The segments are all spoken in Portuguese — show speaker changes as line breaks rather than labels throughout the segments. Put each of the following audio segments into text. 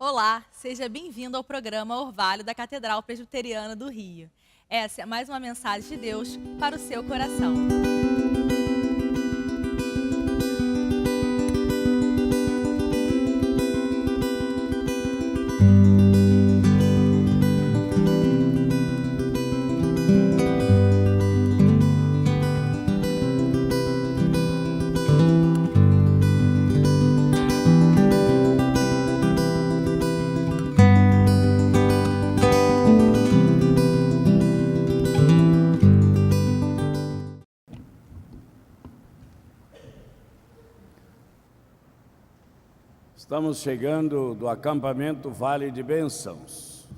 Olá, seja bem-vindo ao programa Orvalho da Catedral Presbiteriana do Rio. Essa é mais uma mensagem de Deus para o seu coração.
Estamos chegando do acampamento Vale de Bênçãos.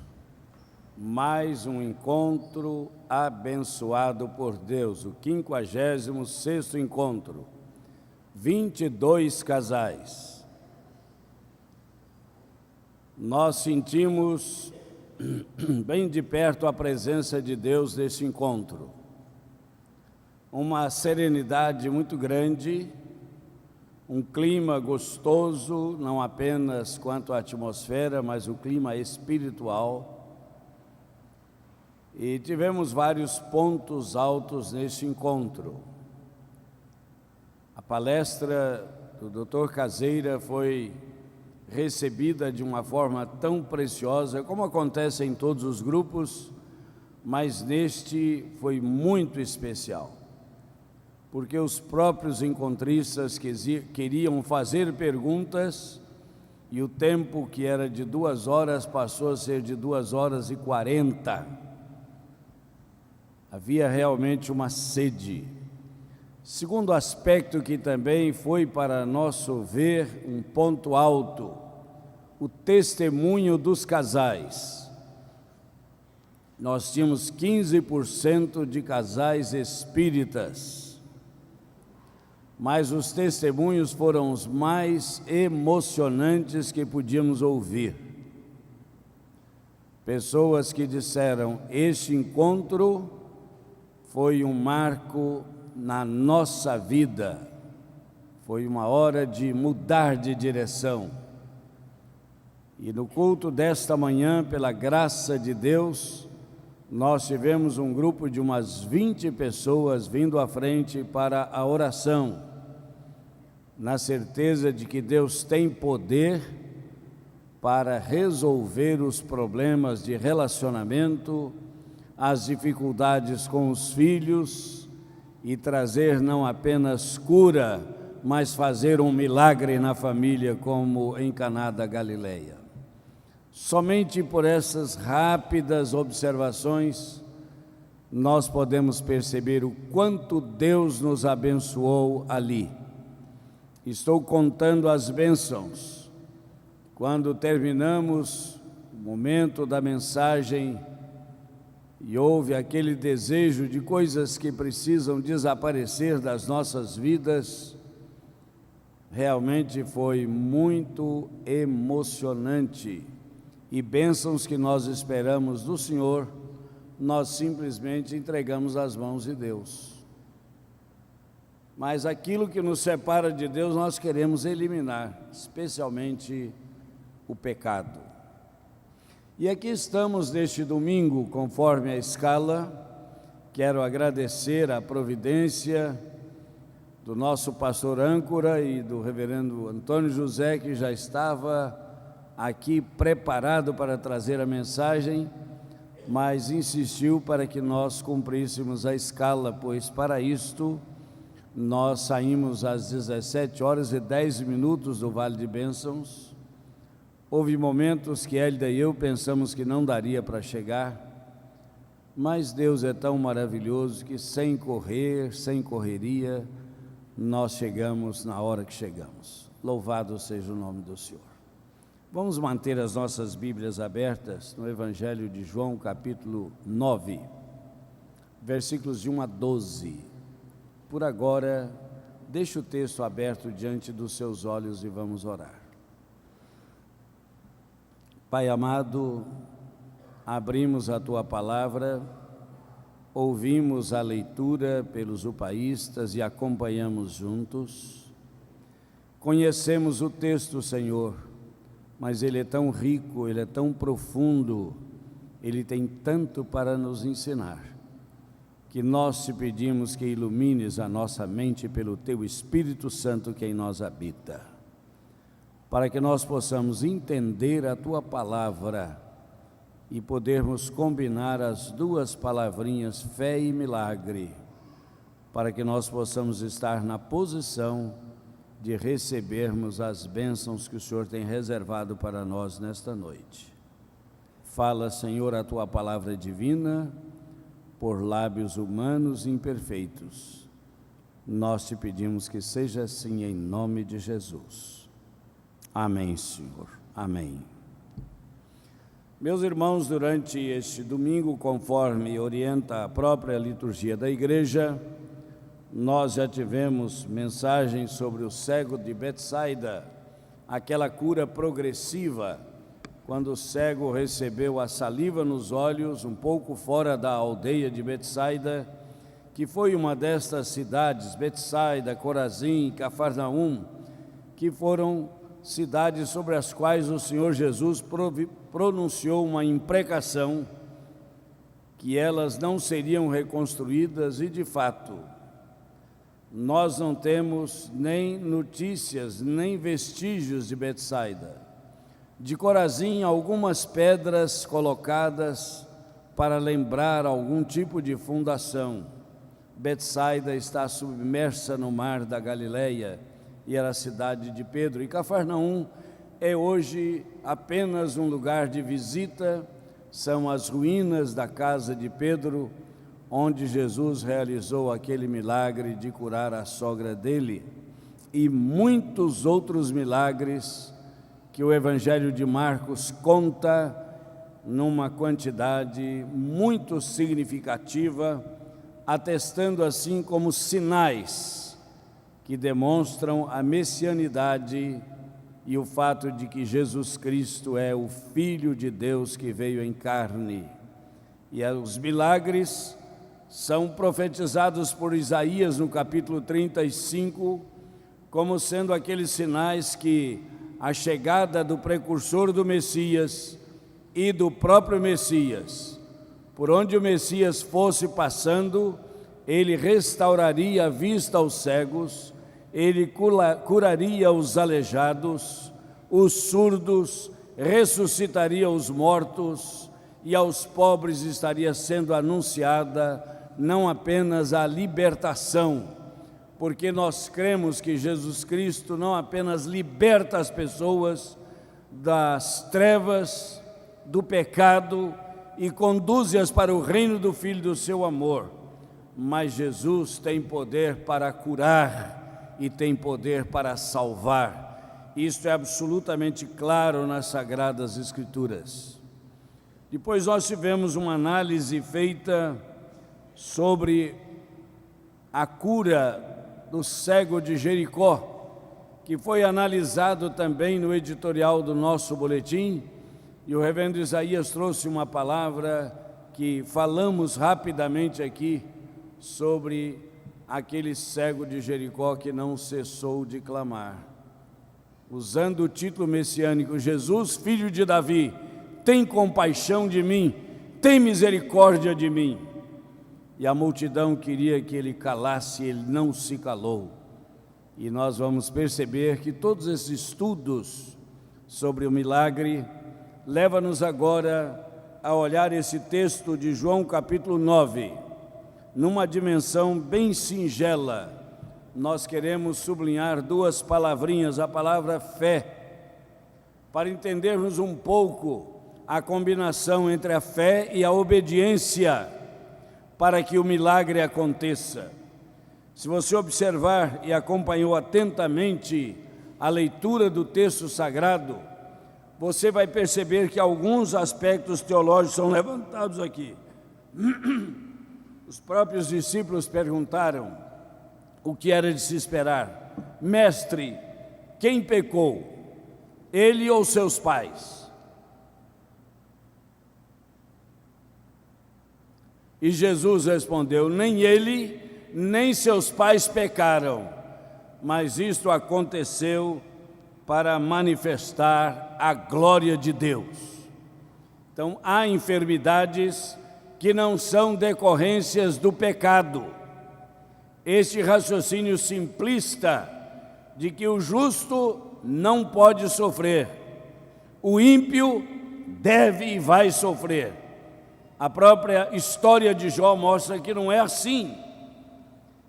Mais um encontro abençoado por Deus, o 56º encontro. 22 casais. Nós sentimos bem de perto a presença de Deus nesse encontro. Uma serenidade muito grande, um clima gostoso, não apenas quanto à atmosfera, mas o clima espiritual. E tivemos vários pontos altos nesse encontro. A palestra do Dr. Caseira foi recebida de uma forma tão preciosa, como acontece em todos os grupos, mas neste foi muito especial, porque os próprios encontristas queriam fazer perguntas e o tempo que era de 2 horas passou a ser de 2 horas e 40. Havia realmente uma sede. Segundo aspecto que também foi, para nosso ver, um ponto alto, o testemunho dos casais. Nós tínhamos 15% de casais espíritas, mas os testemunhos foram os mais emocionantes que podíamos ouvir. Pessoas que disseram: este encontro foi um marco na nossa vida, foi uma hora de mudar de direção. E no culto desta manhã, pela graça de Deus, nós tivemos um grupo de umas 20 pessoas vindo à frente para a oração, na certeza de que Deus tem poder para resolver os problemas de relacionamento, as dificuldades com os filhos e trazer não apenas cura, mas fazer um milagre na família, como em Caná da Galileia. Somente por essas rápidas observações nós podemos perceber o quanto Deus nos abençoou ali. Estou contando as bênçãos. Quando terminamos o momento da mensagem e houve aquele desejo de coisas que precisam desaparecer das nossas vidas, realmente foi muito emocionante. E bênçãos que nós esperamos do Senhor, nós simplesmente entregamos às mãos de Deus. Mas aquilo que nos separa de Deus, nós queremos eliminar, especialmente o pecado. E aqui estamos neste domingo, conforme a escala. Quero agradecer a providência do nosso pastor âncora e do reverendo Antônio José, que já estava aqui preparado para trazer a mensagem, mas insistiu para que nós cumpríssemos a escala, pois para isto nós saímos às 17h10 do Vale de Bênçãos. Houve momentos que Hélida e eu pensamos que não daria para chegar, mas Deus é tão maravilhoso que sem correr, sem correria, nós chegamos na hora que chegamos. Louvado seja o nome do Senhor. Vamos manter as nossas Bíblias abertas no Evangelho de João, capítulo 9, versículos de 1 a 12. Por agora, deixe o texto aberto diante dos seus olhos e vamos orar. Pai amado, abrimos a Tua palavra, ouvimos a leitura pelos upaístas e acompanhamos juntos. Conhecemos o texto, Senhor, mas ele é tão rico, ele é tão profundo, ele tem tanto para nos ensinar, que nós te pedimos que ilumines a nossa mente pelo teu Espírito Santo que em nós habita, para que nós possamos entender a tua palavra e podermos combinar as duas palavrinhas fé e milagre, para que nós possamos estar na posição de recebermos as bênçãos que o Senhor tem reservado para nós nesta noite. Fala, Senhor, a tua palavra divina por lábios humanos imperfeitos. Nós te pedimos que seja assim em nome de Jesus. Amém, Senhor. Amém. Meus irmãos, durante este domingo, conforme orienta a própria liturgia da igreja, nós já tivemos mensagens sobre o cego de Betsaida, aquela cura progressiva, quando o cego recebeu a saliva nos olhos, um pouco fora da aldeia de Betsaida, que foi uma destas cidades, Betsaida, Corazim, Cafarnaum, que foram cidades sobre as quais o Senhor Jesus pronunciou uma imprecação, que elas não seriam reconstruídas, e de fato, nós não temos nem notícias, nem vestígios de Betsaida. De Corazim, algumas pedras colocadas para lembrar algum tipo de fundação. Betsaida está submersa no mar da Galileia e era a cidade de Pedro. E Cafarnaum é hoje apenas um lugar de visita, são as ruínas da casa de Pedro, onde Jesus realizou aquele milagre de curar a sogra dele, e muitos outros milagres que o Evangelho de Marcos conta numa quantidade muito significativa, atestando assim como sinais que demonstram a messianidade e o fato de que Jesus Cristo é o Filho de Deus que veio em carne. E os milagres são profetizados por Isaías no capítulo 35, como sendo aqueles sinais que a chegada do precursor do Messias e do próprio Messias, por onde o Messias fosse passando, ele restauraria a vista aos cegos, ele curaria os aleijados, os surdos, ressuscitaria os mortos, e aos pobres estaria sendo anunciada não apenas a libertação, porque nós cremos que Jesus Cristo não apenas liberta as pessoas das trevas, do pecado e conduz-as para o reino do Filho do seu amor, mas Jesus tem poder para curar e tem poder para salvar. Isto é absolutamente claro nas Sagradas Escrituras. Depois nós tivemos uma análise feita sobre a cura do cego de Jericó, que foi analisado também no editorial do nosso boletim, e o reverendo Isaías trouxe uma palavra que falamos rapidamente aqui sobre aquele cego de Jericó que não cessou de clamar, usando o título messiânico: Jesus, filho de Davi, tem compaixão de mim, tem misericórdia de mim. E a multidão queria que ele calasse, ele não se calou. E nós vamos perceber que todos esses estudos sobre o milagre levam-nos agora a olhar esse texto de João capítulo 9, numa dimensão bem singela. Nós queremos sublinhar duas palavrinhas, a palavra fé, para entendermos um pouco a combinação entre a fé e a obediência, para que o milagre aconteça. Se você observar e acompanhou atentamente a leitura do texto sagrado, você vai perceber que alguns aspectos teológicos são levantados aqui. Os próprios discípulos perguntaram o que era de se esperar. Mestre, quem pecou, ele ou seus pais? E Jesus respondeu: nem ele, nem seus pais pecaram, mas isto aconteceu para manifestar a glória de Deus. Então, há enfermidades que não são decorrências do pecado. Este raciocínio simplista de que o justo não pode sofrer, o ímpio deve e vai sofrer. A própria história de Jó mostra que não é assim.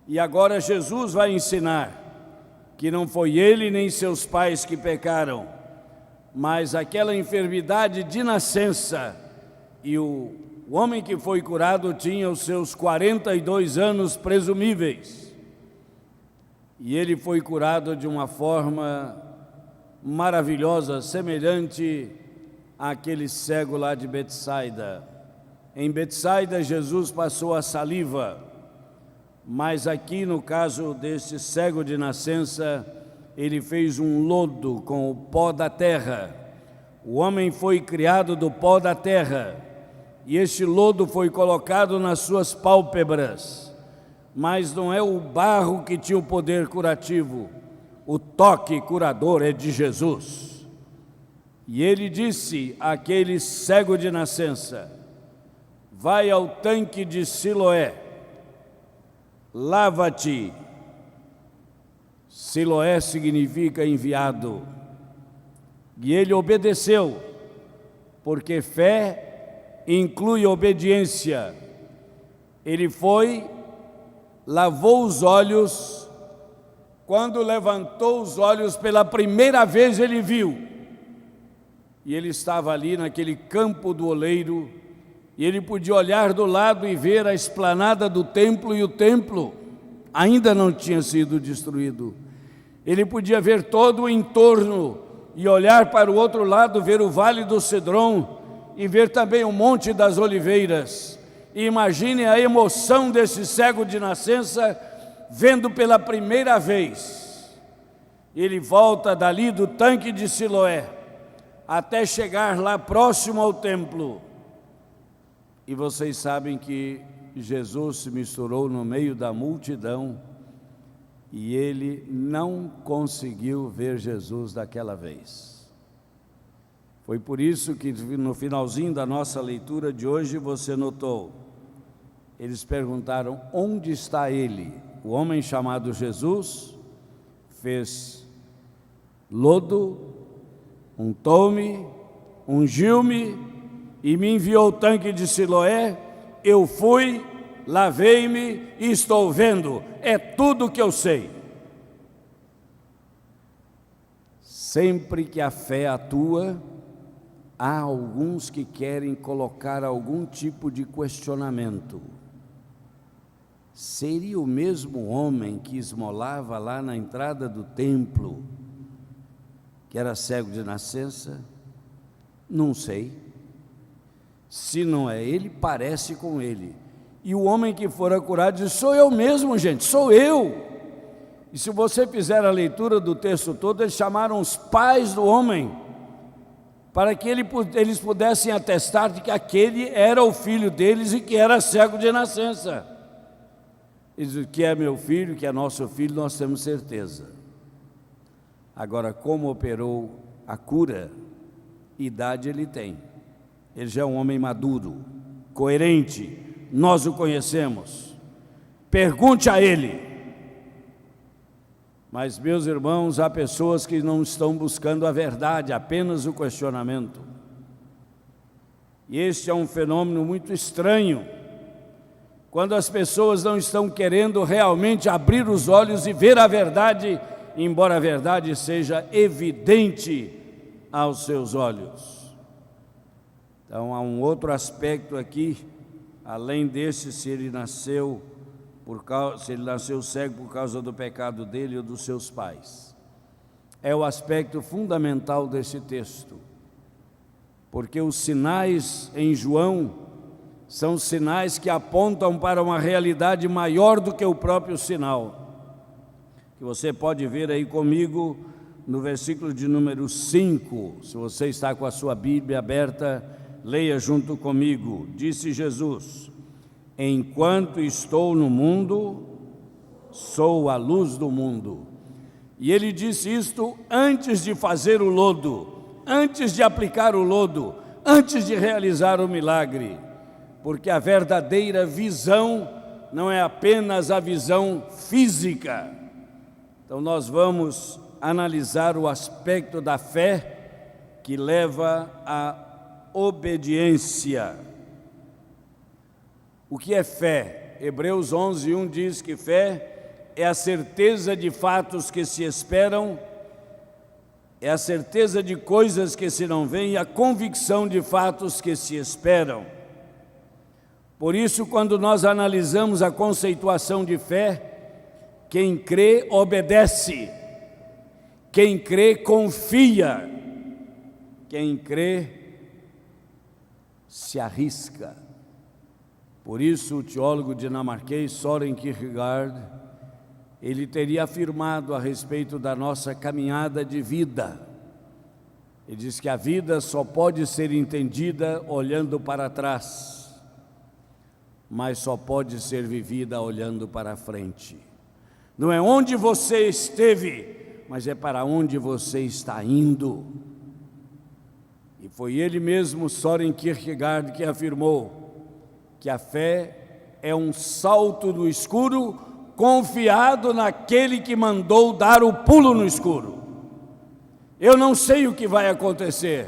E agora Jesus vai ensinar que não foi ele nem seus pais que pecaram, mas aquela enfermidade de nascença. E o homem que foi curado tinha os seus 42 anos presumíveis. E ele foi curado de uma forma maravilhosa, semelhante àquele cego lá de Betsaida. Em Betsaida, Jesus passou a saliva, mas aqui no caso desse cego de nascença, ele fez um lodo com o pó da terra. O homem foi criado do pó da terra, e este lodo foi colocado nas suas pálpebras. Mas não é o barro que tinha o poder curativo, o toque curador é de Jesus. E ele disse àquele cego de nascença: vai ao tanque de Siloé, lava-te. Siloé significa enviado. E ele obedeceu, porque fé inclui obediência. Ele foi, lavou os olhos. Quando levantou os olhos pela primeira vez, ele viu. E ele estava ali naquele campo do oleiro, e ele podia olhar do lado e ver a esplanada do templo, e o templo ainda não tinha sido destruído. Ele podia ver todo o entorno e olhar para o outro lado, ver o Vale do Cedron e ver também o Monte das Oliveiras. E imagine a emoção desse cego de nascença vendo pela primeira vez. Ele volta dali do tanque de Siloé até chegar lá próximo ao templo. E vocês sabem que Jesus se misturou no meio da multidão e ele não conseguiu ver Jesus daquela vez. Foi por isso que no finalzinho da nossa leitura de hoje você notou, eles perguntaram: onde está ele? O homem chamado Jesus fez lodo, untou-me, ungiu-me e me enviou ao tanque de Siloé. Eu fui, lavei-me e estou vendo. É tudo o que eu sei. Sempre que a fé atua, há alguns que querem colocar algum tipo de questionamento. Seria o mesmo homem que esmolava lá na entrada do templo, que era cego de nascença? Não sei. Se não é ele, parece com ele. E o homem que fora curado diz: sou eu mesmo, gente, sou eu. E se você fizer a leitura do texto todo, eles chamaram os pais do homem, para que eles pudessem atestar de que aquele era o filho deles e que era cego de nascença. Eles dizem: que é meu filho, que é nosso filho, nós temos certeza. Agora, como operou a cura, idade ele tem. Ele já é um homem maduro, coerente, nós o conhecemos. Pergunte a ele. Mas, meus irmãos, há pessoas que não estão buscando a verdade, apenas o questionamento. E este é um fenômeno muito estranho, quando as pessoas não estão querendo realmente abrir os olhos e ver a verdade, embora a verdade seja evidente aos seus olhos. Então, há um outro aspecto aqui, além desse, se ele nasceu cego por causa do pecado dele ou dos seus pais. É o aspecto fundamental desse texto, porque os sinais em João são sinais que apontam para uma realidade maior do que o próprio sinal, que você pode ver aí comigo no versículo de número 5, se você está com a sua Bíblia aberta, leia junto comigo. Disse Jesus: enquanto estou no mundo, sou a luz do mundo. E ele disse isto antes de fazer o lodo, antes de aplicar o lodo, antes de realizar o milagre, porque a verdadeira visão não é apenas a visão física. Então nós vamos analisar o aspecto da fé que leva à obediência. O que é fé? Hebreus 11:1 diz que fé é a certeza de fatos que se esperam, é a certeza de coisas que se não veem, e a convicção de fatos que se esperam. Por isso, quando nós analisamos a conceituação de fé, quem crê obedece, quem crê confia, quem crê se arrisca. Por isso, o teólogo dinamarquês Søren Kierkegaard, ele teria afirmado a respeito da nossa caminhada de vida. Ele diz que a vida só pode ser entendida olhando para trás, mas só pode ser vivida olhando para frente. Não é onde você esteve, mas é para onde você está indo. E foi ele mesmo, Søren Kierkegaard, que afirmou que a fé é um salto do escuro confiado naquele que mandou dar o pulo no escuro. Eu não sei o que vai acontecer,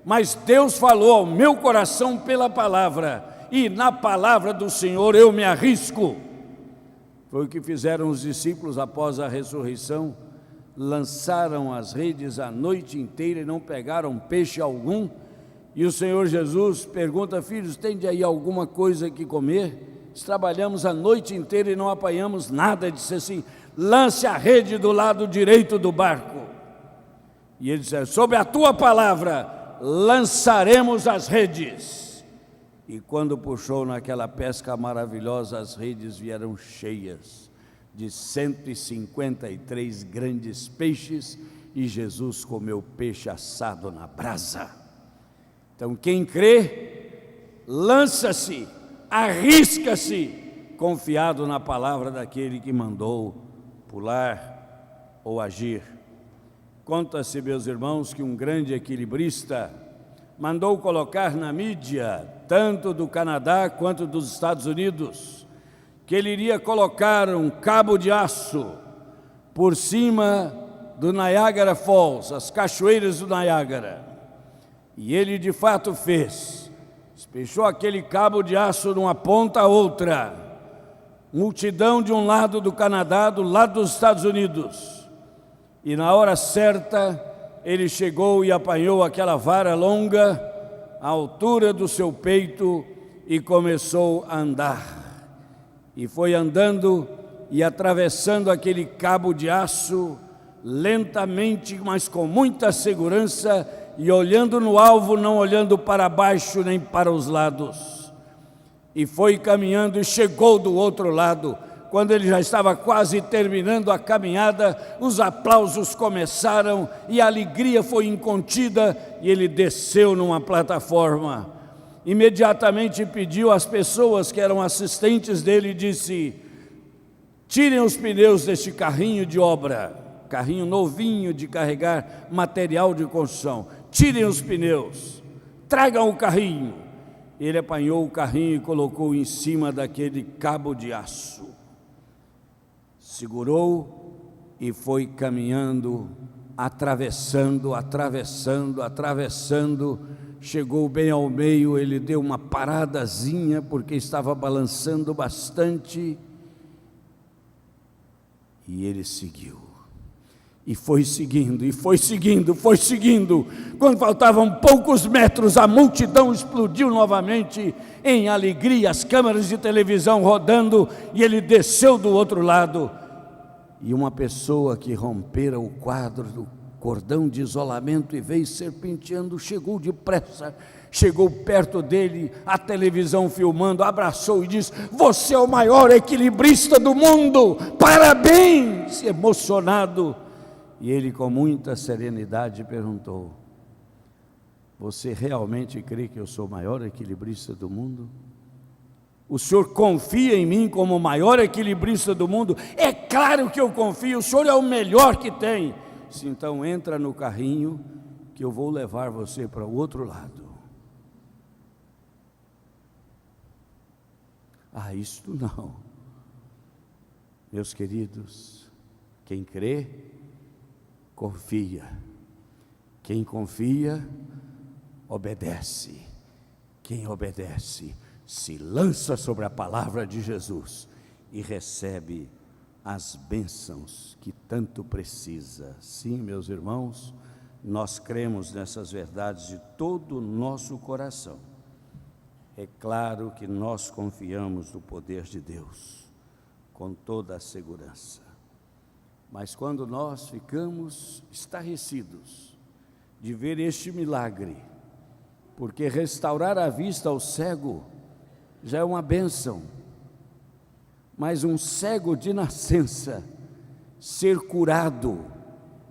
mas Deus falou ao meu coração pela palavra, e na palavra do Senhor eu me arrisco. Foi o que fizeram os discípulos após a ressurreição. Lançaram as redes a noite inteira e não pegaram peixe algum. E o Senhor Jesus pergunta: filhos, tem de aí alguma coisa que comer? Trabalhamos a noite inteira e não apanhamos nada. Disse assim: lance a rede do lado direito do barco. E ele disse: sobre a tua palavra lançaremos as redes. E quando puxou naquela pesca maravilhosa, as redes vieram cheias de 153 grandes peixes, e Jesus comeu peixe assado na brasa. Então quem crê, lança-se, arrisca-se, confiado na palavra daquele que mandou pular ou agir. Conta-se, meus irmãos, que um grande equilibrista mandou colocar na mídia, tanto do Canadá quanto dos Estados Unidos, que ele iria colocar um cabo de aço por cima do Niagara Falls, as cachoeiras do Niágara. E ele de fato fez. Despechou aquele cabo de aço de uma ponta a outra. Multidão de um lado do Canadá, do lado dos Estados Unidos. E na hora certa, ele chegou e apanhou aquela vara longa, à altura do seu peito, e começou a andar. E foi andando e atravessando aquele cabo de aço, lentamente, mas com muita segurança, e olhando no alvo, não olhando para baixo nem para os lados. E foi caminhando e chegou do outro lado. Quando ele já estava quase terminando a caminhada, os aplausos começaram e a alegria foi incontida, e ele desceu numa plataforma. Imediatamente pediu às pessoas que eram assistentes dele e disse: tirem os pneus deste carrinho de obra, carrinho novinho de carregar material de construção, tirem os pneus, tragam o carrinho. Ele apanhou o carrinho e colocou em cima daquele cabo de aço, segurou e foi caminhando, atravessando, chegou bem ao meio. Ele deu uma paradazinha porque estava balançando bastante, e ele seguiu. E foi seguindo, e foi seguindo, foi seguindo. Quando faltavam poucos metros, a multidão explodiu novamente em alegria, as câmeras de televisão rodando, e ele desceu do outro lado. E uma pessoa que rompera o quadro do cordão de isolamento e veio serpenteando, chegou depressa, chegou perto dele, a televisão filmando, abraçou e disse: você é o maior equilibrista do mundo, parabéns! Emocionado. E ele, com muita serenidade, perguntou: você realmente crê que eu sou o maior equilibrista do mundo? O senhor confia em mim como o maior equilibrista do mundo? É claro que eu confio, o senhor é o melhor que tem. Disse, então entra no carrinho que eu vou levar você para o outro lado. Ah, isto não. Meus queridos, quem crê, confia. Quem confia, obedece. Quem obedece, se lança sobre a palavra de Jesus e recebe as bênçãos que tanto precisa. Sim, meus irmãos, nós cremos nessas verdades de todo o nosso coração. É claro que nós confiamos no poder de Deus, com toda a segurança. Mas quando nós ficamos estarrecidos de ver este milagre, porque restaurar a vista ao cego já é uma bênção, mas um cego de nascença ser curado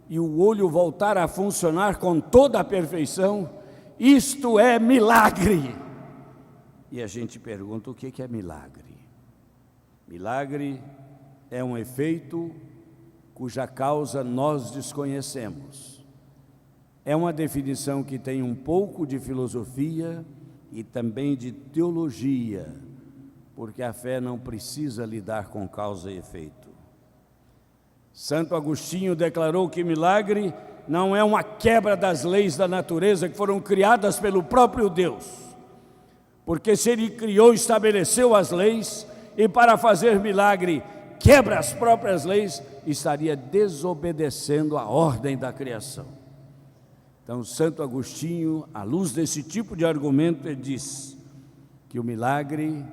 e o olho voltar a funcionar com toda a perfeição, isto é milagre. E a gente pergunta, o que é milagre? Milagre é um efeito cuja causa nós desconhecemos. É uma definição que tem um pouco de filosofia e também de teologia, porque a fé não precisa lidar com causa e efeito. Santo Agostinho declarou que milagre não é uma quebra das leis da natureza que foram criadas pelo próprio Deus. Porque se Ele criou e estabeleceu as leis, e para fazer milagre quebra as próprias leis, estaria desobedecendo a ordem da criação. Então, Santo Agostinho, à luz desse tipo de argumento, ele diz que o milagre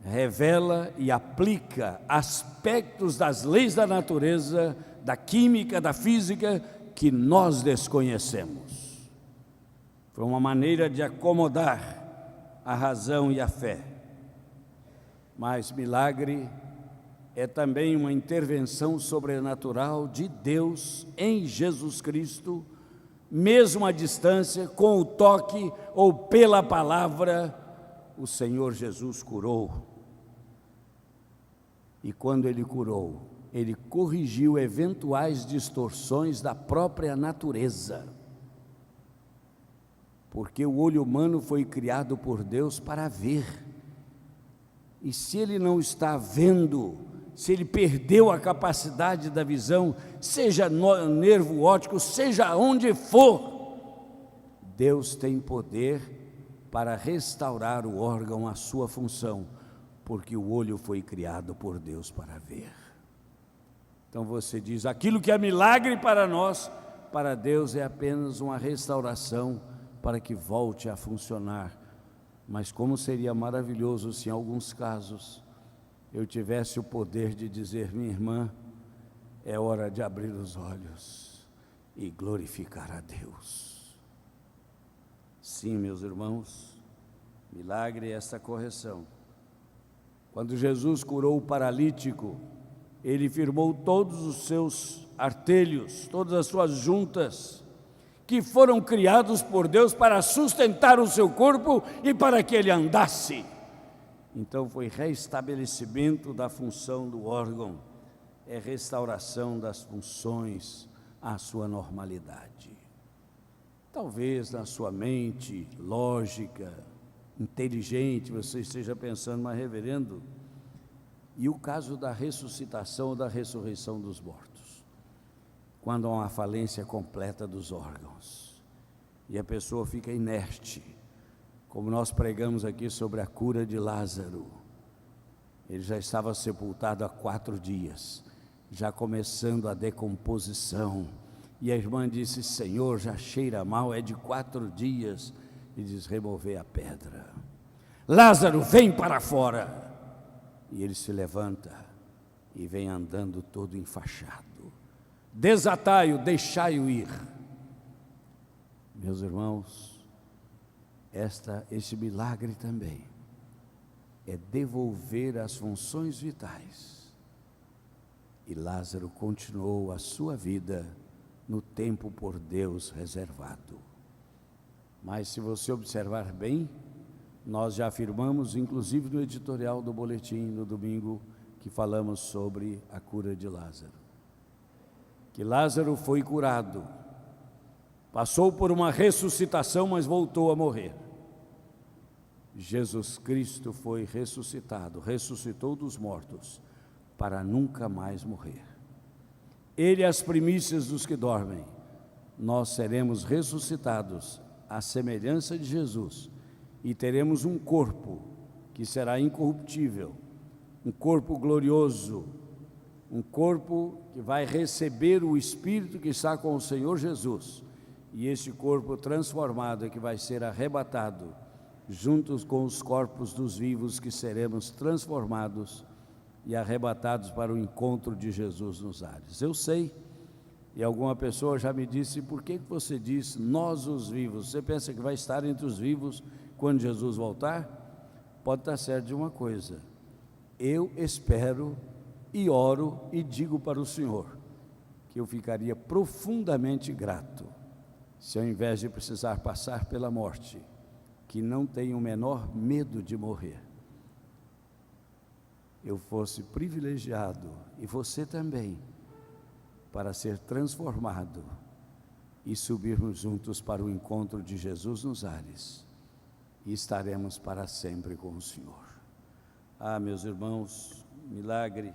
revela e aplica aspectos das leis da natureza, da química, da física, que nós desconhecemos. Foi uma maneira de acomodar a razão e a fé. Mas milagre é também uma intervenção sobrenatural de Deus em Jesus Cristo, mesmo à distância, com o toque ou pela palavra, o Senhor Jesus curou. E quando Ele curou, Ele corrigiu eventuais distorções da própria natureza. Porque o olho humano foi criado por Deus para ver. E se ele não está vendo, se ele perdeu a capacidade da visão, seja no nervo óptico, seja onde for, Deus tem poder para restaurar o órgão à sua função, porque o olho foi criado por Deus para ver. Então você diz, aquilo que é milagre para nós, para Deus é apenas uma restauração para que volte a funcionar. Mas como seria maravilhoso se em alguns casos eu tivesse o poder de dizer, minha irmã, é hora de abrir os olhos e glorificar a Deus. Sim, meus irmãos, milagre é essa correção. Quando Jesus curou o paralítico, Ele firmou todos os seus artelhos, todas as suas juntas, que foram criados por Deus para sustentar o seu corpo e para que ele andasse. Então foi restabelecimento da função do órgão, é restauração das funções à sua normalidade. Talvez na sua mente lógica, inteligente, você esteja pensando, mas reverendo, e o caso da ressuscitação ou da ressurreição dos mortos? Quando há uma falência completa dos órgãos e a pessoa fica inerte, como nós pregamos aqui sobre a cura de Lázaro. Ele já estava sepultado há 4 dias, já começando a decomposição, e a irmã disse, Senhor, já cheira mal, é de 4 dias, e diz, remover a pedra. Lázaro, vem para fora. E ele se levanta e vem andando todo enfaixado. Desatai-o, deixai-o ir. Meus irmãos, este milagre também é devolver as funções vitais. E Lázaro continuou a sua vida no tempo por Deus reservado. Mas se você observar bem, nós já afirmamos, inclusive no editorial do boletim no domingo, que falamos sobre a cura de Lázaro. Que Lázaro foi curado, passou por uma ressuscitação, mas voltou a morrer. Jesus Cristo foi ressuscitado, ressuscitou dos mortos, para nunca mais morrer. Ele é as primícias dos que dormem. Nós seremos ressuscitados à semelhança de Jesus e teremos um corpo que será incorruptível, um corpo glorioso, um corpo que vai receber o Espírito que está com o Senhor Jesus, e esse corpo transformado é que vai ser arrebatado juntos com os corpos dos vivos, que seremos transformados e arrebatados para o encontro de Jesus nos ares. Eu sei, e alguma pessoa já me disse: por que você diz nós os vivos? Você pensa que vai estar entre os vivos quando Jesus voltar? Pode estar certo de uma coisa: eu espero e oro e digo para o Senhor que eu ficaria profundamente grato se, ao invés de precisar passar pela morte, que não tenho o menor medo de morrer, eu fosse privilegiado, e você também, para ser transformado e subirmos juntos para o encontro de Jesus nos ares, e estaremos para sempre com o Senhor. Ah, meus irmãos, milagre.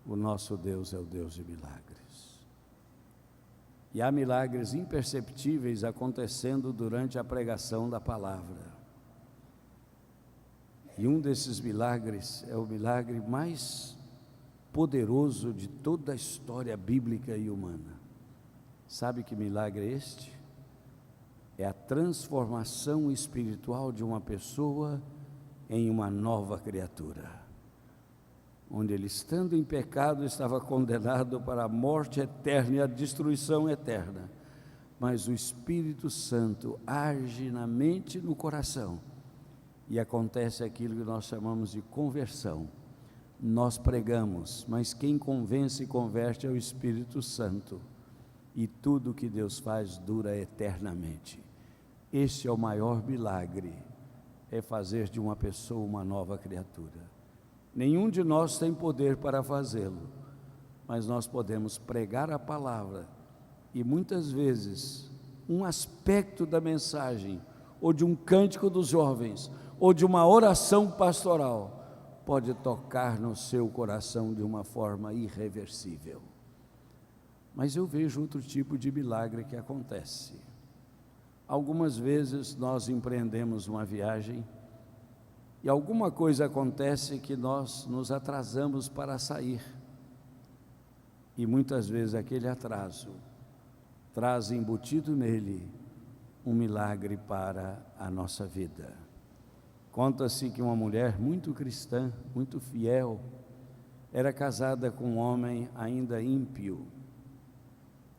O nosso Deus é o Deus de milagres. E há milagres imperceptíveis acontecendo durante a pregação da palavra. E um desses milagres é o milagre mais poderoso de toda a história bíblica e humana. Sabe que milagre é este? É a transformação espiritual de uma pessoa em uma nova criatura. Onde ele, estando em pecado, estava condenado para a morte eterna e a destruição eterna. Mas o Espírito Santo age na mente e no coração, e acontece aquilo que nós chamamos de conversão. Nós pregamos, mas quem convence e converte é o Espírito Santo, e tudo que Deus faz dura eternamente. Este é o maior milagre, é fazer de uma pessoa uma nova criatura. Nenhum de nós tem poder para fazê-lo, mas nós podemos pregar a palavra, e muitas vezes um aspecto da mensagem, ou de um cântico dos jovens, ou de uma oração pastoral, pode tocar no seu coração de uma forma irreversível. Mas eu vejo outro tipo de milagre que acontece. Algumas vezes nós empreendemos uma viagem e alguma coisa acontece que nós nos atrasamos para sair. E muitas vezes aquele atraso traz embutido nele um milagre para a nossa vida. Conta-se que uma mulher muito cristã, muito fiel, era casada com um homem ainda ímpio,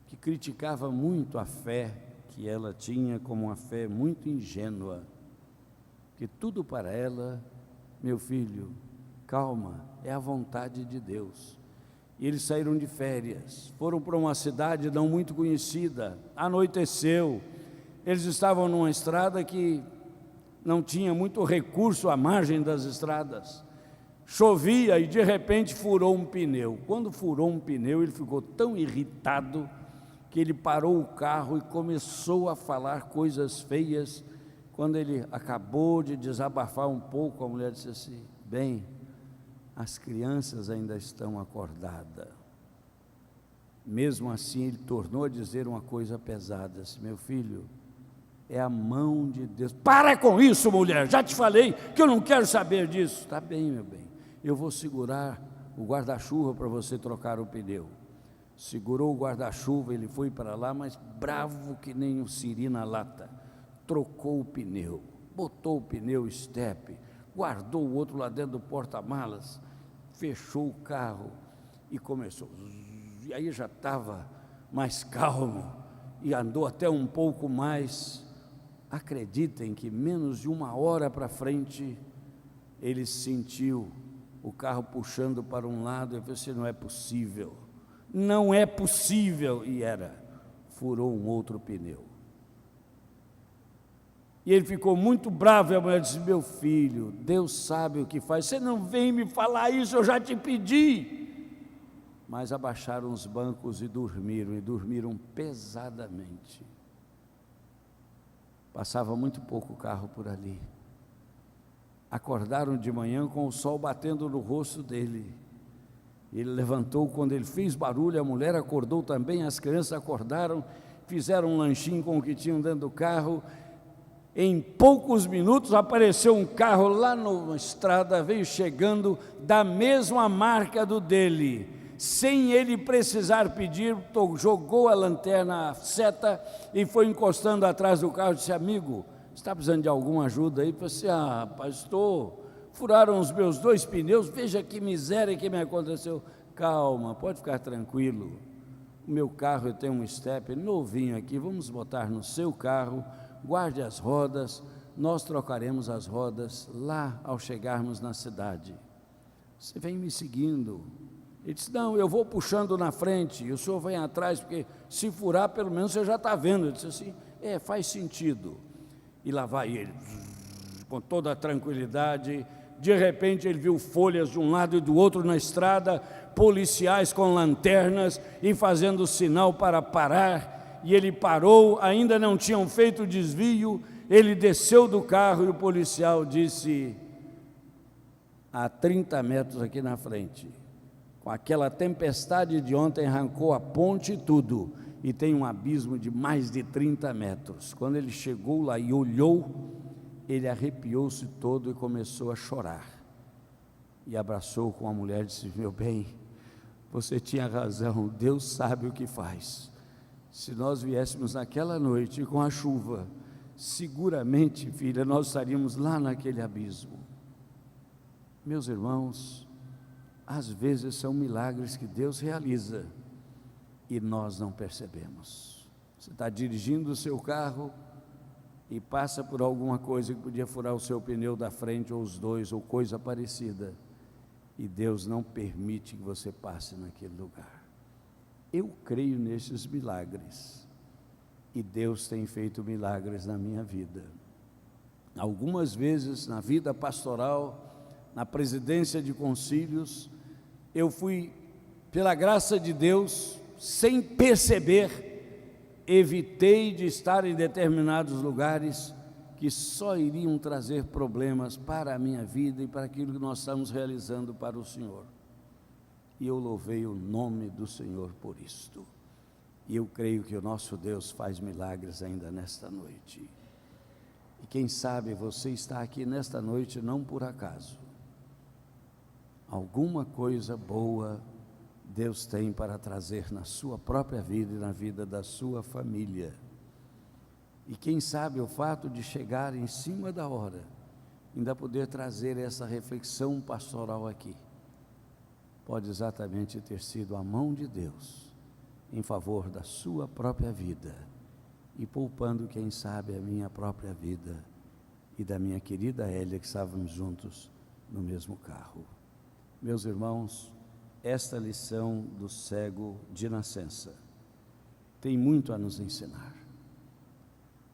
que criticava muito a fé que ela tinha como uma fé muito ingênua, que tudo para ela: meu filho, calma, é a vontade de Deus. E eles saíram de férias, foram para uma cidade não muito conhecida, anoiteceu, eles estavam numa estrada que não tinha muito recurso à margem das estradas, chovia e de repente furou um pneu. Quando furou um pneu, ele ficou tão irritado que ele parou o carro e começou a falar coisas feias. Quando ele acabou de desabafar um pouco, a mulher disse assim: bem, as crianças ainda estão acordadas. Mesmo assim, ele tornou a dizer uma coisa pesada, assim: meu filho, é a mão de Deus. Para com isso, mulher, já te falei que eu não quero saber disso. Tá bem, meu bem, eu vou segurar o guarda-chuva para você trocar o pneu. Segurou o guarda-chuva, ele foi para lá, mas bravo que nem um siri na lata. Trocou o pneu, botou o pneu estepe, guardou o outro lá dentro do porta-malas, fechou o carro e começou. E aí já estava mais calmo e andou até um pouco mais. Acreditem que menos de uma hora para frente, ele sentiu o carro puxando para um lado. Eu pensei: não é possível, não é possível. E era, furou um outro pneu. E ele ficou muito bravo, e a mulher disse: meu filho, Deus sabe o que faz, você não vem me falar isso, eu já te pedi. Mas abaixaram os bancos e dormiram pesadamente. Passava muito pouco carro por ali. Acordaram de manhã com o sol batendo no rosto dele. Ele levantou, quando ele fez barulho, a mulher acordou também, as crianças acordaram, fizeram um lanchinho com o que tinham dentro do carro. Em poucos minutos apareceu um carro lá na estrada, veio chegando da mesma marca do dele, sem ele precisar pedir, jogou a lanterna, a seta, e foi encostando atrás do carro. Disse: amigo, você está precisando de alguma ajuda aí? Eu falei assim: pastor, furaram os meus 2 pneus, veja que miséria que me aconteceu. Calma, pode ficar tranquilo, o meu carro, eu tenho um step novinho aqui, vamos botar no seu carro, guarde as rodas, nós trocaremos as rodas lá ao chegarmos na cidade. Você vem me seguindo. Ele disse: não, eu vou puxando na frente, e o senhor vem atrás, porque se furar, pelo menos você já está vendo. Eu disse assim: faz sentido. E lá vai ele, com toda a tranquilidade. De repente ele viu folhas de um lado e do outro na estrada, policiais com lanternas e fazendo sinal para parar. E ele parou, ainda não tinham feito o desvio, ele desceu do carro e o policial disse: a 30 metros aqui na frente, com aquela tempestade de ontem, arrancou a ponte e tudo, e tem um abismo de mais de 30 metros. Quando ele chegou lá e olhou, ele arrepiou-se todo e começou a chorar, e abraçou com a mulher e disse: meu bem, você tinha razão, Deus sabe o que faz. Se nós viéssemos naquela noite com a chuva, seguramente, filha, nós estaríamos lá naquele abismo. Meus irmãos, às vezes são milagres que Deus realiza e nós não percebemos. Você está dirigindo o seu carro e passa por alguma coisa que podia furar o seu pneu da frente, ou os dois, ou coisa parecida, e Deus não permite que você passe naquele lugar. Eu creio nesses milagres, e Deus tem feito milagres na minha vida. Algumas vezes na vida pastoral, na presidência de concílios, eu fui, pela graça de Deus, sem perceber, evitei de estar em determinados lugares que só iriam trazer problemas para a minha vida e para aquilo que nós estamos realizando para o Senhor. E eu louvei o nome do Senhor por isto. E eu creio que o nosso Deus faz milagres ainda nesta noite. E quem sabe você está aqui nesta noite não por acaso. Alguma coisa boa Deus tem para trazer na sua própria vida e na vida da sua família. E quem sabe o fato de chegar em cima da hora, ainda poder trazer essa reflexão pastoral aqui, pode exatamente ter sido a mão de Deus em favor da sua própria vida e poupando, quem sabe, a minha própria vida e da minha querida Hélia, que estávamos juntos no mesmo carro. Meus irmãos, esta lição do cego de nascença tem muito a nos ensinar.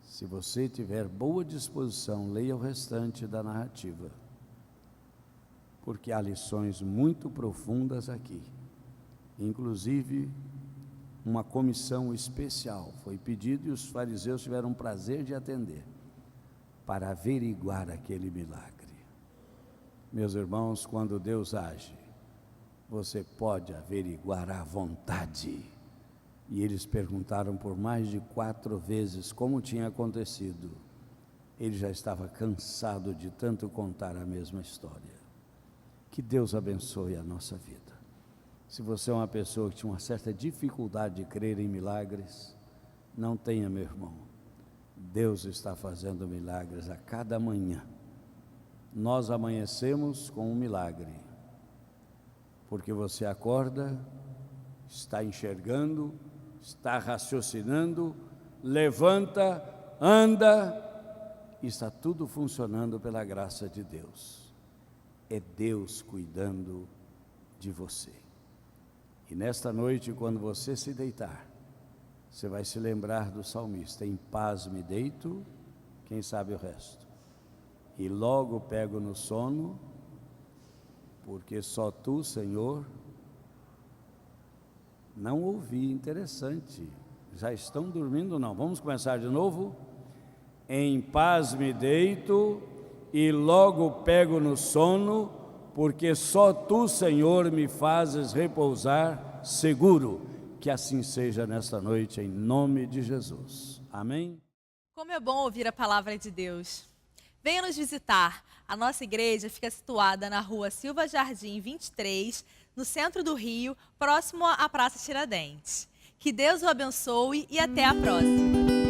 Se você tiver boa disposição, leia o restante da narrativa, porque há lições muito profundas aqui. Inclusive, uma comissão especial foi pedido e os fariseus tiveram o prazer de atender, para averiguar aquele milagre. Meus irmãos, quando Deus age, você pode averiguar à vontade. E eles perguntaram por mais de 4 vezes como tinha acontecido. Ele já estava cansado de tanto contar a mesma história. Que Deus abençoe a nossa vida. Se você é uma pessoa que tinha uma certa dificuldade de crer em milagres, não tenha, meu irmão. Deus está fazendo milagres a cada manhã. Nós amanhecemos com um milagre, porque você acorda, está enxergando, está raciocinando, levanta, anda, e está tudo funcionando pela graça de Deus. É Deus cuidando de você. E nesta noite, quando você se deitar, você vai se lembrar do salmista: em paz me deito Quem sabe o resto? E logo pego no sono, porque só tu, Senhor, não ouvi. Interessante. Já estão dormindo, não? Vamos começar de novo? Em paz me deito e logo pego no sono, porque só tu, Senhor, me fazes repousar seguro. Que assim seja nesta noite, em nome de Jesus. Amém?
Como é bom ouvir a palavra de Deus. Venha nos visitar. A nossa igreja fica situada na rua Silva Jardim 23, no centro do Rio, próximo à Praça Tiradentes. Que Deus o abençoe e até a próxima.